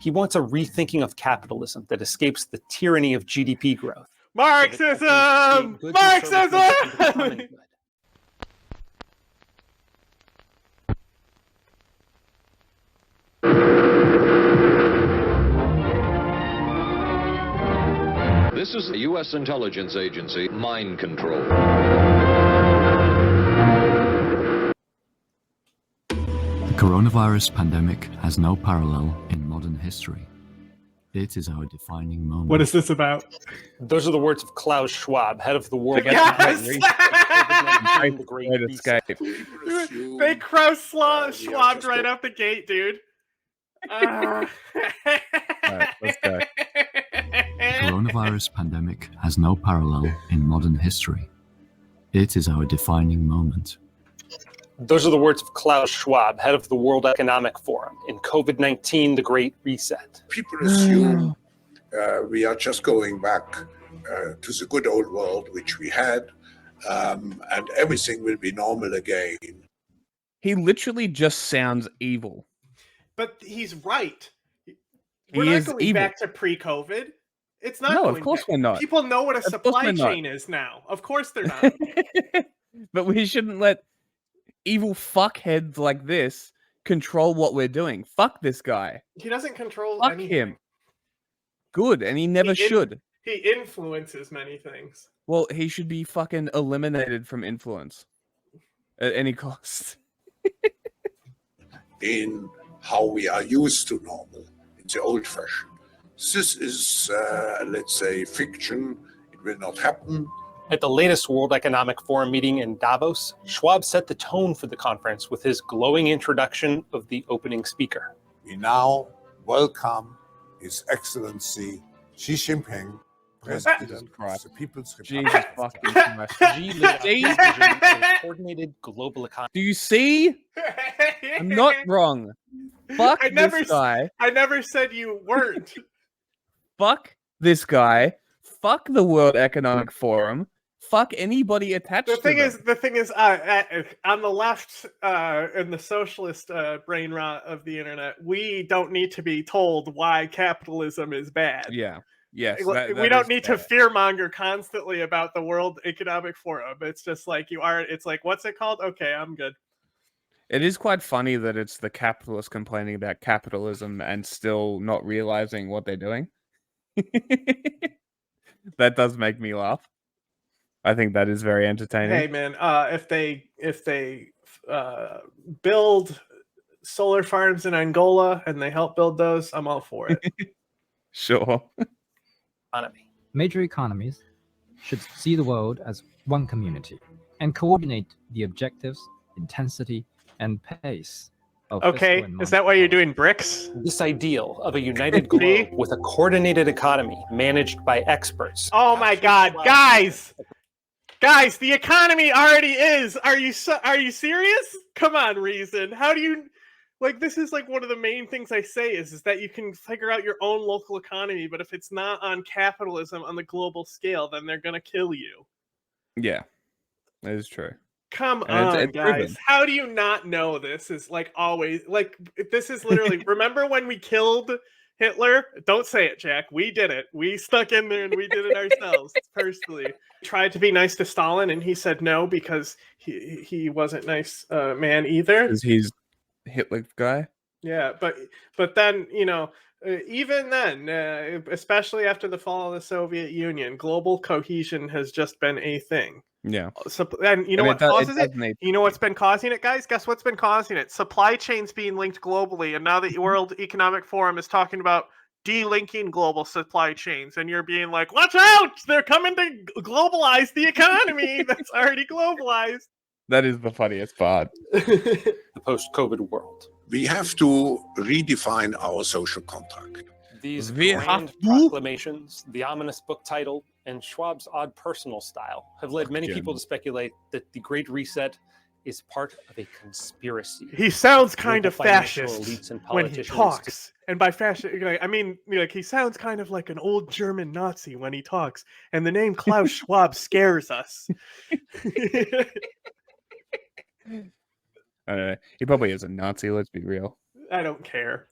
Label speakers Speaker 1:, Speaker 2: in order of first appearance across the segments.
Speaker 1: He wants a rethinking of capitalism that escapes the tyranny of GDP growth.
Speaker 2: Marxism! Marxism!
Speaker 3: This is the U.S. intelligence agency, mind control.
Speaker 4: The coronavirus pandemic has no parallel in modern history. It is our defining moment.
Speaker 2: What is this about?
Speaker 1: Those are the words of Klaus Schwab, head of the World
Speaker 2: Yes!
Speaker 1: Economic
Speaker 2: They Schwabbed right out the gate, dude.
Speaker 4: Right, let's go. The coronavirus pandemic has no parallel in modern history. It is our defining moment.
Speaker 1: Those are the words of Klaus Schwab, head of the World Economic Forum, in COVID-19, the Great Reset.
Speaker 5: People assume we are just going back to the good old world, which we had, and everything will be normal again.
Speaker 6: He literally just sounds evil.
Speaker 2: But he's right. We're not going back to pre-COVID. It's not.
Speaker 6: No,
Speaker 2: going
Speaker 6: of course
Speaker 2: back.
Speaker 6: we're not.
Speaker 2: People know what a supply chain is now. Of course they're not.
Speaker 6: But we shouldn't let evil fuckheads like this control what we're doing. Fuck this guy.
Speaker 2: He doesn't control
Speaker 6: Fuck
Speaker 2: anything.
Speaker 6: him. Good, and he never should.
Speaker 2: He influences many things.
Speaker 6: Well, he should be fucking eliminated from influence at any cost.
Speaker 5: In how we are used to normal, in the old fashion. This is, let's say, fiction. It will not happen.
Speaker 1: At the latest World Economic Forum meeting in Davos, Schwab set the tone for the conference with his glowing introduction of the opening speaker.
Speaker 7: We now welcome His Excellency Xi Jinping, President of the People's Republic.
Speaker 6: Jesus fucking Christ.
Speaker 1: Coordinated global economy.
Speaker 6: Do you see? I'm not wrong. Fuck this guy.
Speaker 2: I never said you weren't.
Speaker 6: Fuck this guy. Fuck the World Economic Forum. Fuck anybody attached to them.
Speaker 2: The thing is, on the left and the socialist brain rot of the internet, we don't need to be told why capitalism is bad.
Speaker 6: Yeah. Yes.
Speaker 2: We don't need to fearmonger constantly about the World Economic Forum. It's just like it's like, what's it called? Okay, I'm good.
Speaker 6: It is quite funny that it's the capitalists complaining about capitalism and still not realizing what they're doing. That does make me laugh. I think that is very entertaining.
Speaker 2: Hey man, if they build solar farms in Angola and they help build those, I'm all for it.
Speaker 6: Sure.
Speaker 1: Economy.
Speaker 8: Major economies should see the world as one community and coordinate the objectives, intensity, and pace of
Speaker 2: okay, is that why you're doing BRICS?
Speaker 1: This ideal of a united globe with a coordinated economy managed by experts.
Speaker 2: Oh my God, guys! Guys, the economy already is. Are you serious? Come on, Reason. How do you this is like one of the main things I say is that you can figure out your own local economy, but if it's not on capitalism on the global scale, then they're gonna kill you.
Speaker 6: Yeah. That is true.
Speaker 2: Come on, it's guys. Proven. How do you not know this is always this is literally remember when we killed Hitler? Don't say it, Jack. We did it. We stuck in there and we did it ourselves personally. Tried to be nice to Stalin and he said no because he wasn't nice man either.
Speaker 6: Because he's Hitler guy.
Speaker 2: Yeah, but then, even then, especially after the fall of the Soviet Union, global cohesion has just been a thing.
Speaker 6: Yeah.
Speaker 2: And you know what causes it? You know what's been causing it, guys? Guess what's been causing it? Supply chains being linked globally. And now the World Economic Forum is talking about delinking global supply chains. And you're being like, watch out! They're coming to globalize the economy that's already globalized.
Speaker 6: That is the funniest part.
Speaker 1: The post-COVID world.
Speaker 5: We have to redefine our social contract.
Speaker 1: These grand proclamations, the ominous book title, and Schwab's odd personal style have led many people to speculate that the Great Reset is part of a conspiracy.
Speaker 2: He sounds kind of fascist when he talks. And by fascist, I mean, he sounds kind of like an old German Nazi when he talks. And the name Klaus Schwab scares us.
Speaker 6: I don't know. He probably is a Nazi, let's be real.
Speaker 2: I don't care.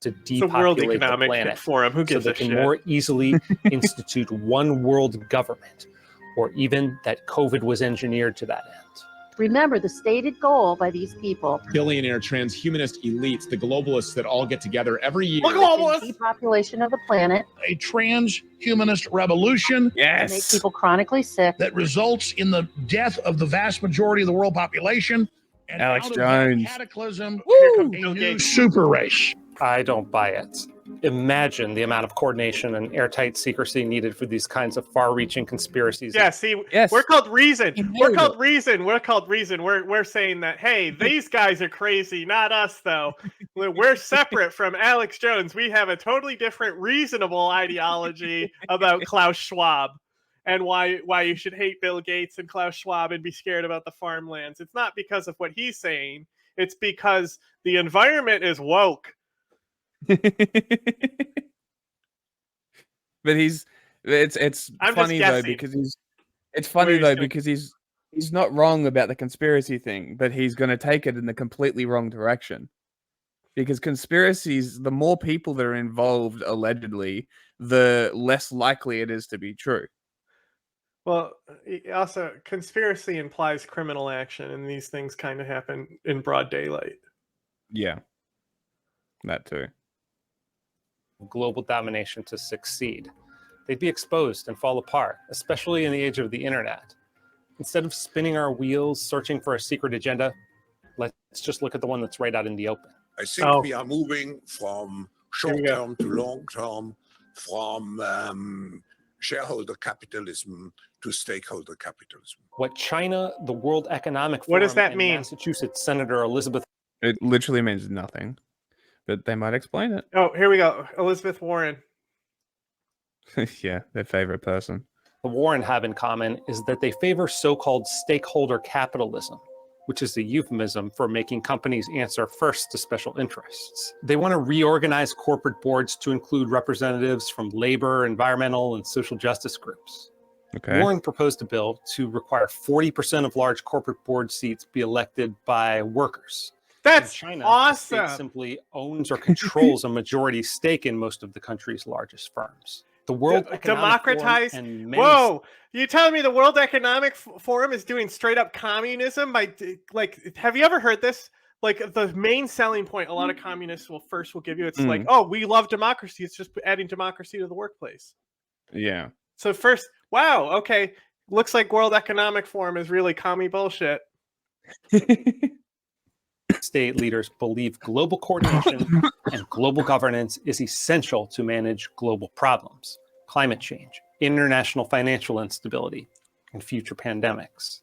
Speaker 1: to
Speaker 2: It's the World
Speaker 1: depopulate the
Speaker 2: Economic
Speaker 1: planet
Speaker 2: Forum. Who
Speaker 1: so
Speaker 2: gives
Speaker 1: they
Speaker 2: a
Speaker 1: can
Speaker 2: shit?
Speaker 1: more easily institute one world government, or even that COVID was engineered to that end.
Speaker 9: Remember the stated goal by these people.
Speaker 10: Billionaire transhumanist elites, the globalists that all get together every year.
Speaker 2: The globalists!
Speaker 9: Depopulation of the planet.
Speaker 11: A transhumanist revolution.
Speaker 6: Yes.
Speaker 9: Make people chronically sick.
Speaker 11: That results in the death of the vast majority of the world population. And
Speaker 6: Alex
Speaker 11: out
Speaker 6: Jones.
Speaker 11: Of that cataclysm,
Speaker 2: Woo!
Speaker 11: a new super race.
Speaker 1: I don't buy it. Imagine the amount of coordination and airtight secrecy needed for these kinds of far-reaching conspiracies.
Speaker 2: Yeah, see,
Speaker 6: Yes.
Speaker 2: we're called Reason. We're
Speaker 6: nailed
Speaker 2: called
Speaker 6: it.
Speaker 2: Reason. We're called Reason. We're saying that, hey, these guys are crazy, not us, though. We're separate from Alex Jones. We have a totally different, reasonable ideology about Klaus Schwab and why you should hate Bill Gates and Klaus Schwab and be scared about the farmlands. It's not because of what he's saying. It's because the environment is woke.
Speaker 6: But it's
Speaker 2: I'm
Speaker 6: funny
Speaker 2: just
Speaker 6: though
Speaker 2: guessing.
Speaker 6: because he's not wrong about the conspiracy thing, but he's going to take it in the completely wrong direction. Because conspiracies, the more people that are involved allegedly, the less likely it is to be true.
Speaker 2: Well, also, conspiracy implies criminal action, and these things kind of happen in broad daylight.
Speaker 6: Yeah, that too.
Speaker 1: Global domination to succeed. They'd be exposed and fall apart, especially in the age of the internet. Instead of spinning our wheels, searching for a secret agenda, let's just look at the one that's right out in the open.
Speaker 5: I think we are moving from short-term to long-term, from shareholder capitalism to stakeholder capitalism.
Speaker 1: What China, the World Economic Forum,
Speaker 2: What does that
Speaker 1: and
Speaker 2: mean?
Speaker 1: Massachusetts Senator Elizabeth...
Speaker 6: It literally means nothing, but they might explain it.
Speaker 2: Oh, here we go. Elizabeth Warren.
Speaker 6: Yeah, their favorite person.
Speaker 1: The Warren have in common is that they favor so-called stakeholder capitalism, which is a euphemism for making companies answer first to special interests. They want to reorganize corporate boards to include representatives from labor, environmental, and social justice groups.
Speaker 6: Okay.
Speaker 1: Warren proposed a bill to require 40% of large corporate board seats be elected by workers.
Speaker 2: That's
Speaker 1: in China,
Speaker 2: awesome.
Speaker 1: the state simply owns or controls a majority stake in most of the country's largest firms. The World Economic
Speaker 2: Democratize.
Speaker 1: Forum and many...
Speaker 2: Whoa! You telling me the World Economic Forum is doing straight up communism? Have you ever heard this? Like the main selling point a lot of communists will give you, it's like, oh, we love democracy. It's just adding democracy to the workplace.
Speaker 6: Yeah.
Speaker 2: So first, wow, okay, looks like World Economic Forum is really commie bullshit.
Speaker 1: State leaders believe global coordination and global governance is essential to manage global problems, climate change, international financial instability, and future pandemics.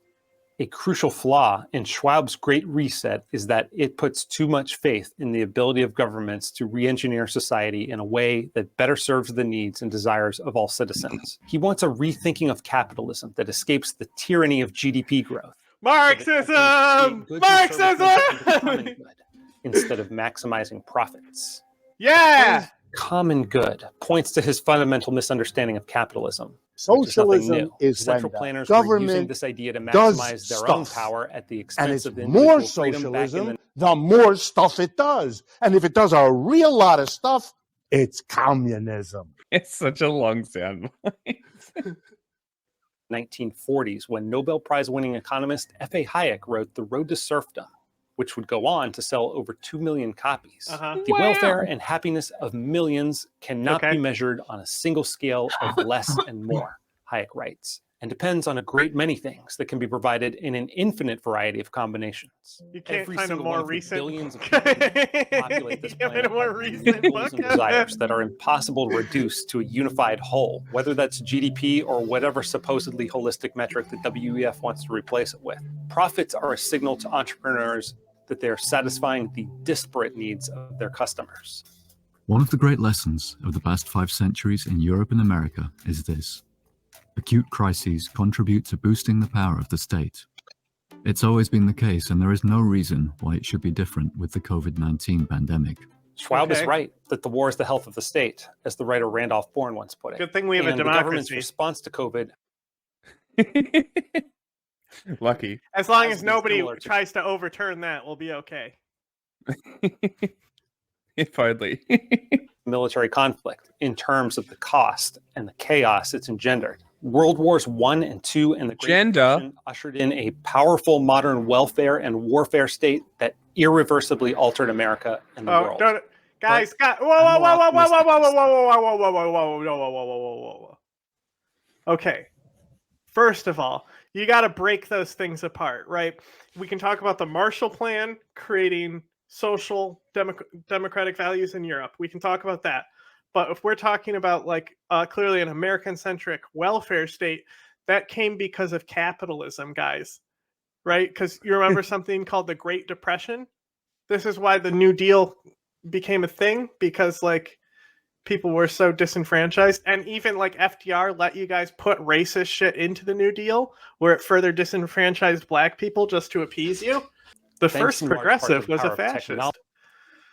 Speaker 1: A crucial flaw in Schwab's Great Reset is that it puts too much faith in the ability of governments to re-engineer society in a way that better serves the needs and desires of all citizens. He wants a rethinking of capitalism that escapes the tyranny of GDP growth.
Speaker 2: Marxism! Marxism!
Speaker 1: Instead of maximizing profits.
Speaker 2: Yeah!
Speaker 1: Common good points to his fundamental misunderstanding of capitalism.
Speaker 12: Socialism is when
Speaker 1: the
Speaker 12: government
Speaker 1: using this idea to maximize their own power at the expense
Speaker 12: and it's
Speaker 1: of the
Speaker 12: more
Speaker 1: individual freedom back in
Speaker 12: socialism, the more stuff it does. And if it does a real lot of stuff, it's communism.
Speaker 6: It's such a long sound.
Speaker 1: 1940s, when Nobel Prize-winning economist F.A. Hayek wrote The Road to Serfdom, which would go on to sell over 2 million copies. The welfare and happiness of millions cannot be measured on a single scale of less and more, Hayek writes, and depends on a great many things that can be provided in an infinite variety of combinations.
Speaker 2: You can't
Speaker 1: Every
Speaker 2: find a
Speaker 1: single
Speaker 2: more
Speaker 1: one of the
Speaker 2: recent
Speaker 1: billions of people that populate this planet have goals and desires that are impossible to reduce to a unified whole, whether that's GDP or whatever supposedly holistic metric that WEF wants to replace it with. Profits are a signal to entrepreneurs that they are satisfying the disparate needs of their customers.
Speaker 4: One of the great lessons of the past 5 centuries in Europe and America is this: acute crises contribute to boosting the power of the state. It's always been the case, and there is no reason why it should be different with the COVID-19 pandemic.
Speaker 1: Schwab is right that the war is the health of the state, as the writer Randolph Bourne once put it.
Speaker 2: Good thing we have a
Speaker 1: the government's
Speaker 2: democracy.
Speaker 1: response to COVID...
Speaker 6: Lucky.
Speaker 2: As long as nobody tries to overturn that, we'll be okay.
Speaker 6: If only.
Speaker 1: military conflict in terms of the cost and the chaos it's engendered. World Wars I and II and the Great Depression ushered in a powerful modern welfare and warfare state that irreversibly altered America and the world.
Speaker 2: Guys, whoa, whoa, whoa, whoa, whoa, whoa, whoa, whoa, whoa, whoa, whoa, whoa, whoa, whoa, whoa, whoa. Okay. First of all, you got to break those things apart, right? We can talk about the Marshall Plan, creating social democratic values in Europe. We can talk about that. But if we're talking about like clearly an American-centric welfare state, that came because of capitalism, guys, right? Because you remember something called the Great Depression? This is why the New Deal became a thing, because like people were so disenfranchised, and even like FDR let you guys put racist shit into the New Deal where it further disenfranchised black people just to appease you. The first progressive was a fascist.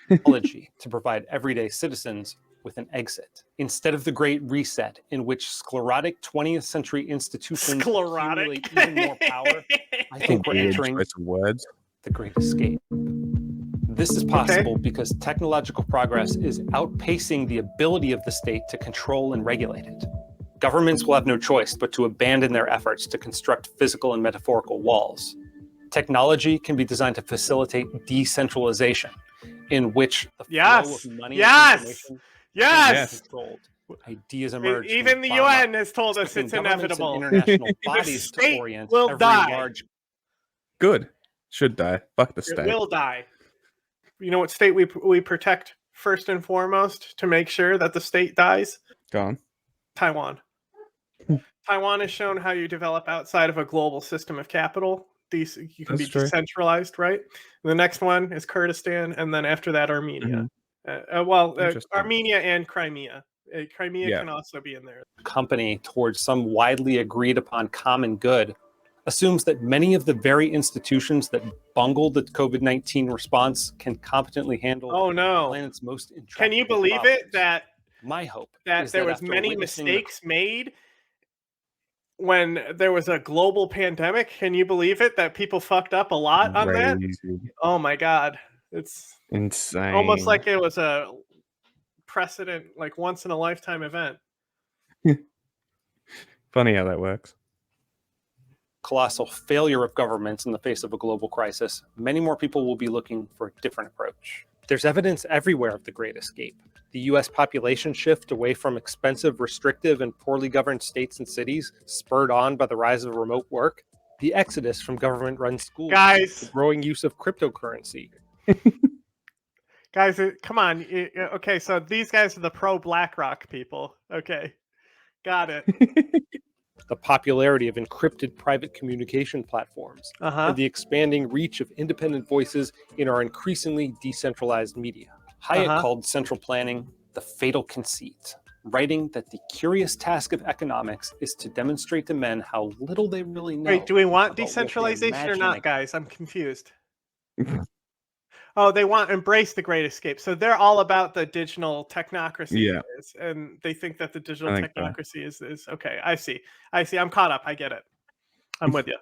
Speaker 1: Technology to provide everyday citizens with an exit instead of the Great Reset, in which sclerotic 20th century institutions accumulate even more power. I think we're entering the Great Escape. This is possible because technological progress is outpacing the ability of the state to control and regulate it. Governments will have no choice but to abandon their efforts to construct physical and metaphorical walls. Technology can be designed to facilitate decentralization, in which the flow of money and information is controlled. Ideas emerge.
Speaker 2: Even the UN has told us it's inevitable.
Speaker 1: International bodies to orient
Speaker 2: will
Speaker 1: every
Speaker 2: die.
Speaker 1: large.
Speaker 6: Good. Should die. Fuck the
Speaker 2: It
Speaker 6: state.
Speaker 2: will die. You know what state we protect first and foremost to make sure that the state dies?
Speaker 6: Gone.
Speaker 2: Taiwan. Taiwan has shown how you develop outside of a global system of capital. You can be decentralized, right? And the next one is Kurdistan, and then after that, Armenia. Armenia and Crimea. Crimea can also be in there.
Speaker 1: Company towards some widely agreed upon common good assumes that many of the very institutions that bungled the COVID-19 response can competently handle the planet's most intractable
Speaker 2: Can you believe
Speaker 1: problems.
Speaker 2: it that
Speaker 1: my hope
Speaker 2: that
Speaker 1: is
Speaker 2: there
Speaker 1: that
Speaker 2: was
Speaker 1: after
Speaker 2: many
Speaker 1: witnessing
Speaker 2: mistakes made when there was a global pandemic? Can you believe it that people fucked up a lot on that? Oh my god, it's
Speaker 6: insane.
Speaker 2: Almost like it was a precedent, like once in a lifetime event.
Speaker 6: Funny how that works.
Speaker 1: Colossal failure of governments in the face of a global crisis, many more people will be looking for a different approach. There's evidence everywhere of the Great Escape. The US population shift away from expensive, restrictive, and poorly governed states and cities, spurred on by the rise of remote work. The exodus from government-run schools.
Speaker 2: Guys.
Speaker 1: The growing use of cryptocurrency.
Speaker 2: Guys, come on. Okay, so these guys are the pro-BlackRock people. Okay, got it.
Speaker 1: The popularity of encrypted private communication platforms, and the expanding reach of independent voices in our increasingly decentralized media. Hayek called central planning the fatal conceit, writing that the curious task of economics is to demonstrate to men how little they really know.
Speaker 2: Wait, do we want decentralization or not, guys? I'm confused. Oh, they want to embrace the Great Escape. So they're all about the digital technocracy. And they think that the digital technocracy is okay. I see. I'm caught up. I get it. I'm with you.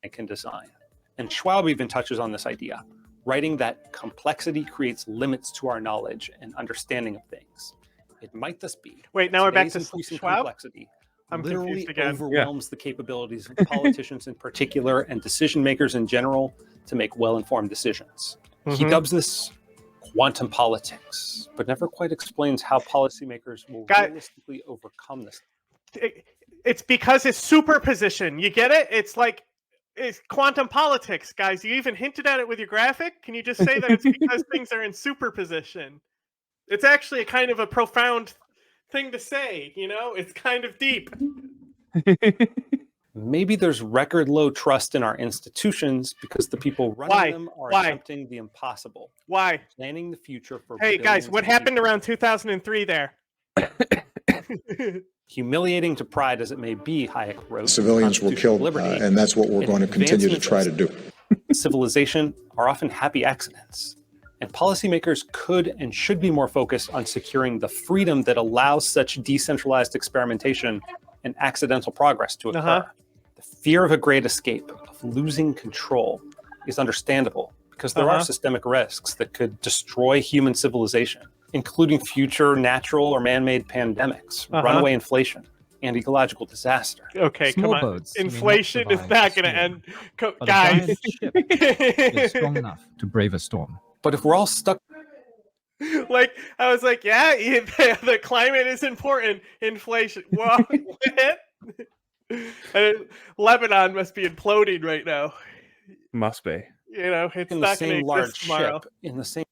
Speaker 1: I can design. And Schwab even touches on this idea, writing that complexity creates limits to our knowledge and understanding of things. It might thus be.
Speaker 2: Wait, now we're back to
Speaker 1: increasing
Speaker 2: Schwab?
Speaker 1: complexity.
Speaker 2: I'm
Speaker 1: literally
Speaker 2: confused again.
Speaker 1: overwhelms the capabilities of politicians in particular and decision makers in general to make well-informed decisions. He dubs this quantum politics, but never quite explains how policymakers will realistically overcome this.
Speaker 2: It's because it's superposition. You get it? It's quantum politics, guys. You even hinted at it with your graphic. Can you just say that it's because things are in superposition? It's actually a kind of a profound thing to say, you know? It's kind of deep.
Speaker 1: Maybe there's record low trust in our institutions because the people running them are attempting the impossible.
Speaker 2: Why?
Speaker 1: Planning the future for
Speaker 2: Hey guys, what happened around 2003 there?
Speaker 1: Humiliating to pride as it may be, Hayek wrote,
Speaker 13: civilians were killed, and that's what we're going to continue to try to do.
Speaker 1: Civilization are often happy accidents. And policymakers could and should be more focused on securing the freedom that allows such decentralized experimentation and accidental progress to occur. The fear of a great escape, of losing control, is understandable because there are systemic risks that could destroy human civilization, including future natural or man-made pandemics, runaway inflation, and ecological disaster.
Speaker 2: Okay,
Speaker 8: Small
Speaker 2: come on.
Speaker 8: boats
Speaker 2: Inflation is not going to end.
Speaker 8: But a
Speaker 2: Guys.
Speaker 8: giant ship is strong enough to brave a storm.
Speaker 1: But if we're all stuck,
Speaker 2: Like, I was like, yeah, the climate is important. Inflation. What? Lebanon must be imploding right now.
Speaker 6: Must be.
Speaker 2: You know, it's
Speaker 1: in the
Speaker 2: not going
Speaker 1: same
Speaker 2: to
Speaker 1: large
Speaker 2: exist tomorrow.
Speaker 1: ship, in the same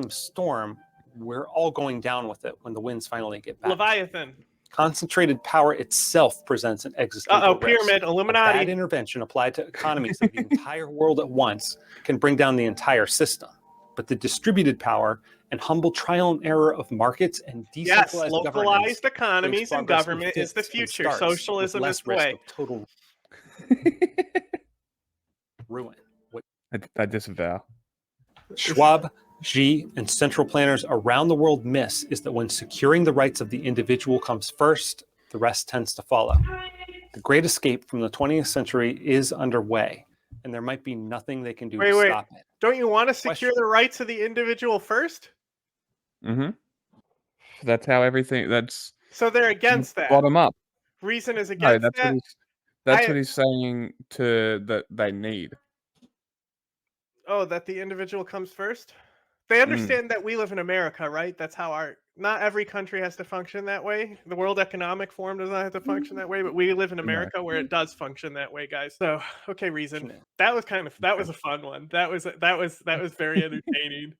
Speaker 1: storm, we're all going down with it when the winds finally get back.
Speaker 2: Leviathan.
Speaker 1: Concentrated power itself presents an existential risk.
Speaker 2: Pyramid, Illuminati.
Speaker 1: A bad intervention applied to economies of the entire world at once can bring down the entire system. But the distributed power and humble trial and error of markets and decentralized
Speaker 2: localized economies and government is the future. Socialism is the way.
Speaker 1: Total ruin.
Speaker 6: I disavow.
Speaker 1: Schwab, Xi, and central planners around the world miss is that when securing the rights of the individual comes first, the rest tends to follow. The great escape from the 20th century is underway, and there might be nothing they can do to stop it.
Speaker 2: Don't you want to secure the rights of the individual first?
Speaker 6: Mm-hmm. That's how everything.
Speaker 2: So they're against that.
Speaker 6: Bottom up.
Speaker 2: Reason is against that.
Speaker 6: That's what he's saying that they need.
Speaker 2: Oh, that the individual comes first? They understand that we live in America, right? That's how not every country has to function that way. The World Economic Forum does not have to function that way, but we live in America where it does function that way, guys. So, okay, Reason. That was a fun one. That was very entertaining.